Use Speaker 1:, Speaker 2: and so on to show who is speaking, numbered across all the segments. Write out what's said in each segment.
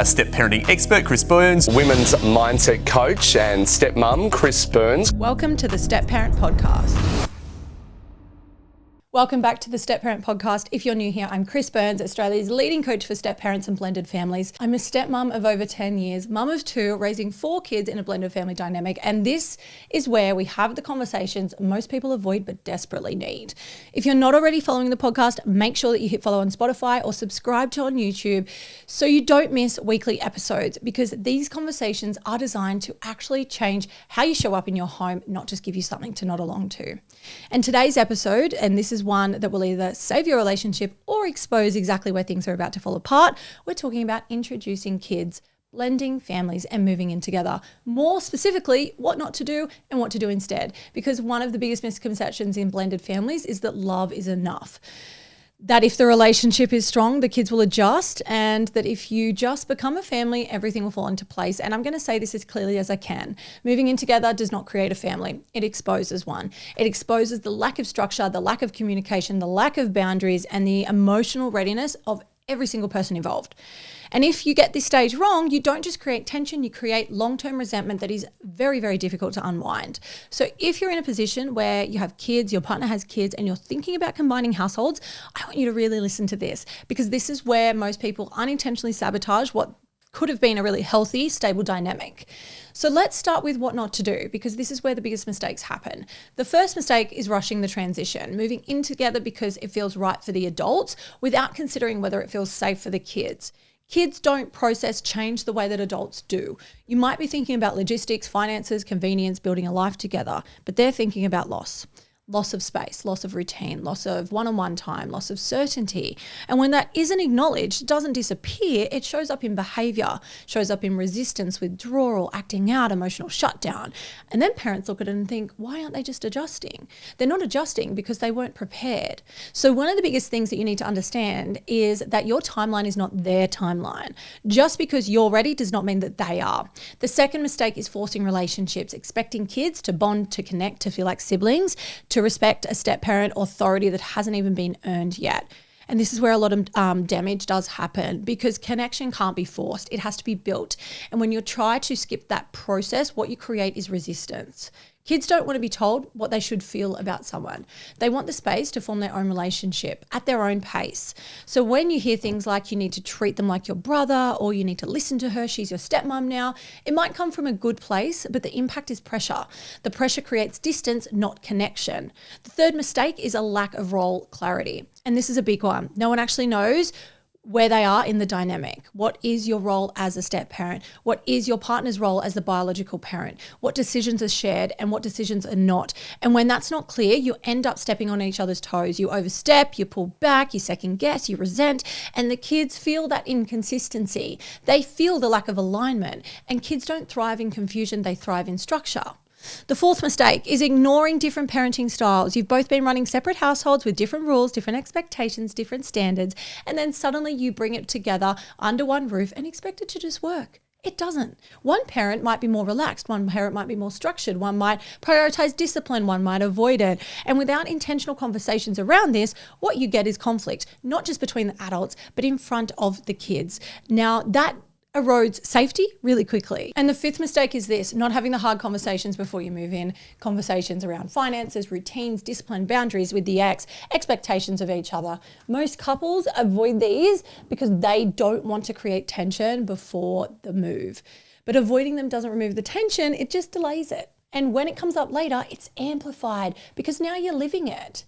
Speaker 1: A step parenting expert, Chris Burns.
Speaker 2: Women's mindset coach and stepmom, Chris Burns.
Speaker 3: Welcome to the Step Parent Podcast. Welcome back to the Step Parent Podcast. If you're new here, I'm Chris Burns, Australia's leading coach for step parents and blended families. I'm a stepmom of over 10 years, mum of two, raising 4 kids in a blended family dynamic. And this is where we have the conversations most people avoid but desperately need. If you're not already following the podcast, make sure that you hit follow on Spotify or subscribe to on YouTube so you don't miss weekly episodes, because these conversations are designed to actually change how you show up in your home, not just give you something to nod along to. And today's episode, and this is one that will either save your relationship or expose exactly where things are about to fall apart. We're talking about introducing kids, blending families and moving in together. More specifically, what not to do and what to do instead. Because one of the biggest misconceptions in blended families is that love is enough. That if the relationship is strong, the kids will adjust, and that if you just become a family, everything will fall into place. And I'm going to say this as clearly as I can. Moving in together does not create a family. It exposes one. It exposes the lack of structure, the lack of communication, the lack of boundaries, and the emotional readiness of every single person involved. And if you get this stage wrong, you don't just create tension, you create long-term resentment that is very, very difficult to unwind. So if you're in a position where you have kids, your partner has kids, and you're thinking about combining households, I want you to really listen to this, because this is where most people unintentionally sabotage what could have been a really healthy, stable dynamic. So let's start with what not to do, because this is where the biggest mistakes happen. The first mistake is rushing the transition, moving in together because it feels right for the adults without considering whether it feels safe for the kids. Kids don't process change the way that adults do. You might be thinking about logistics, finances, convenience, building a life together, but they're thinking about loss. Loss of space, loss of routine, loss of one-on-one time, loss of certainty. And when that isn't acknowledged, it doesn't disappear, it shows up in behavior, shows up in resistance, withdrawal, acting out, emotional shutdown. And then parents look at it and think, why aren't they just adjusting? They're not adjusting because they weren't prepared. So one of the biggest things that you need to understand is that your timeline is not their timeline. Just because you're ready does not mean that they are. The second mistake is forcing relationships, expecting kids to bond, to connect, to feel like siblings, to respect a step-parent authority that hasn't even been earned yet. And this is where a lot of damage does happen, because connection can't be forced. It has to be built. And when you try to skip that process, what you create is resistance. Kids don't want to be told what they should feel about someone. They want the space to form their own relationship at their own pace. So when you hear things like you need to treat them like your brother, or you need to listen to her, she's your stepmom now, it might come from a good place, but the impact is pressure. The pressure creates distance, not connection. The third mistake is a lack of role clarity. And this is a big one. No one actually knows where they are in the dynamic. What is your role as a step parent? What is your partner's role as the biological parent? What decisions are shared and what decisions are not? And when that's not clear, you end up stepping on each other's toes. You overstep, you pull back, you second guess, you resent, and the kids feel that inconsistency. They feel the lack of alignment, and kids don't thrive in confusion, they thrive in structure. The fourth mistake is ignoring different parenting styles. You've both been running separate households with different rules, different expectations, different standards, and then suddenly you bring it together under one roof and expect it to just work. It doesn't. One parent might be more relaxed, one parent might be more structured, one might prioritize discipline, one might avoid it. And without intentional conversations around this, what you get is conflict, not just between the adults, but in front of the kids. Now, that erodes safety really quickly. And the fifth mistake is this: not having the hard conversations before you move in, conversations around finances, routines, discipline, boundaries with the ex, expectations of each other. Most couples avoid these because they don't want to create tension before the move. But avoiding them doesn't remove the tension, it just delays it. And when it comes up later, it's amplified because now you're living it.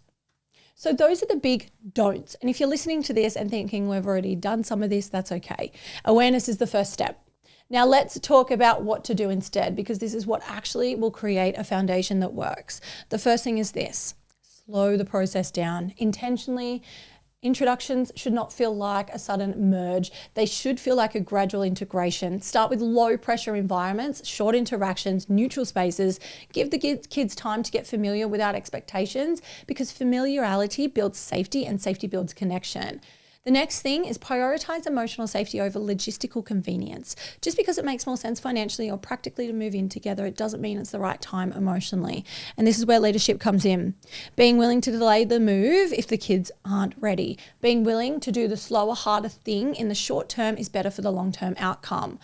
Speaker 3: So those are the big don'ts. And if you're listening to this and thinking we've already done some of this, that's okay. Awareness is the first step. Now let's talk about what to do instead, because this is what actually will create a foundation that works. The first thing is this: slow the process down intentionally. Introductions should not feel like a sudden merge. They should feel like a gradual integration. Start with low pressure environments, short interactions, neutral spaces. Give the kids time to get familiar without expectations, because familiarity builds safety and safety builds connection. The next thing is prioritize emotional safety over logistical convenience. Just because it makes more sense financially or practically to move in together, it doesn't mean it's the right time emotionally. And this is where leadership comes in. Being willing to delay the move if the kids aren't ready. Being willing to do the slower, harder thing in the short term is better for the long-term outcome.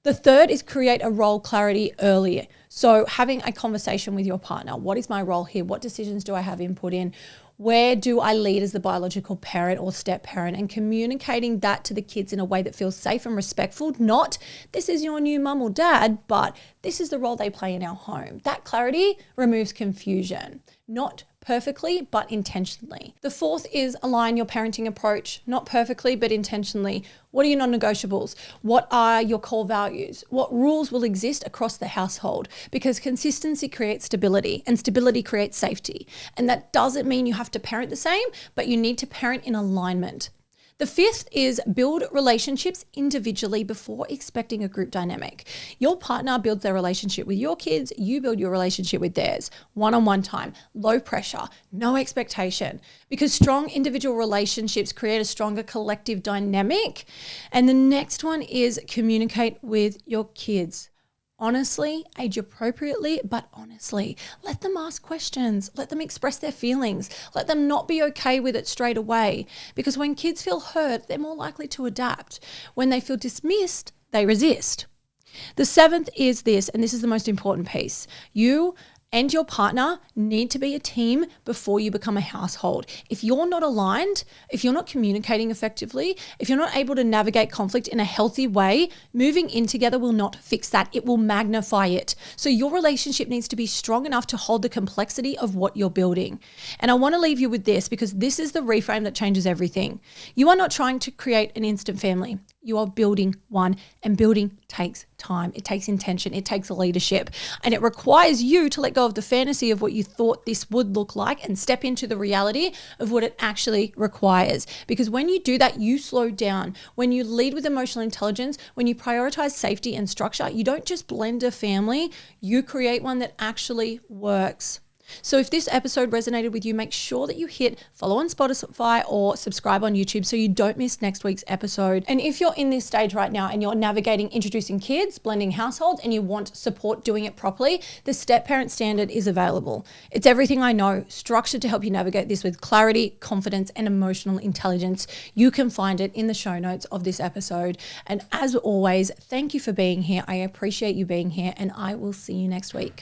Speaker 3: The third is create a role clarity earlier. So having a conversation with your partner. What is my role here? What decisions do I have input in? Where do I lead as the biological parent or step parent, and communicating that to the kids in a way that feels safe and respectful, not this is your new mum or dad, but this is the role they play in our home. That clarity removes confusion, not perfectly, but intentionally. The fourth is align your parenting approach, not perfectly, but intentionally. What are your non-negotiables? What are your core values? What rules will exist across the household? Because consistency creates stability, and stability creates safety. And that doesn't mean you have to parent the same, but you need to parent in alignment. The fifth is build relationships individually before expecting a group dynamic. Your partner builds their relationship with your kids, you build your relationship with theirs. One-on-one time, low pressure, no expectation. Because strong individual relationships create a stronger collective dynamic. And the next one is communicate with your kids. Honestly, age appropriately, but honestly, let them ask questions, let them express their feelings, let them not be okay with it straight away. Because when kids feel hurt, they're more likely to adapt. When they feel dismissed, they resist. The seventh is this, and this is the most important piece. You and your partner need to be a team before you become a household. If you're not aligned, if you're not communicating effectively, if you're not able to navigate conflict in a healthy way, moving in together will not fix that. It will magnify it. So your relationship needs to be strong enough to hold the complexity of what you're building. And I want to leave you with this, because this is the reframe that changes everything. You are not trying to create an instant family. You are building one, and building takes time. It takes intention. It takes leadership, and it requires you to let go of the fantasy of what you thought this would look like and step into the reality of what it actually requires. Because when you do that, you slow down. When you lead with emotional intelligence, when you prioritize safety and structure, you don't just blend a family, you create one that actually works. So if this episode resonated with you, make sure that you hit follow on Spotify or subscribe on YouTube so you don't miss next week's episode. And if you're in this stage right now and you're navigating introducing kids, blending households, and you want support doing it properly, the Step Parent Standard is available. It's everything I know, structured to help you navigate this with clarity, confidence, and emotional intelligence. You can find it in the show notes of this episode. And as always, thank you for being here. I appreciate you being here, and I will see you next week.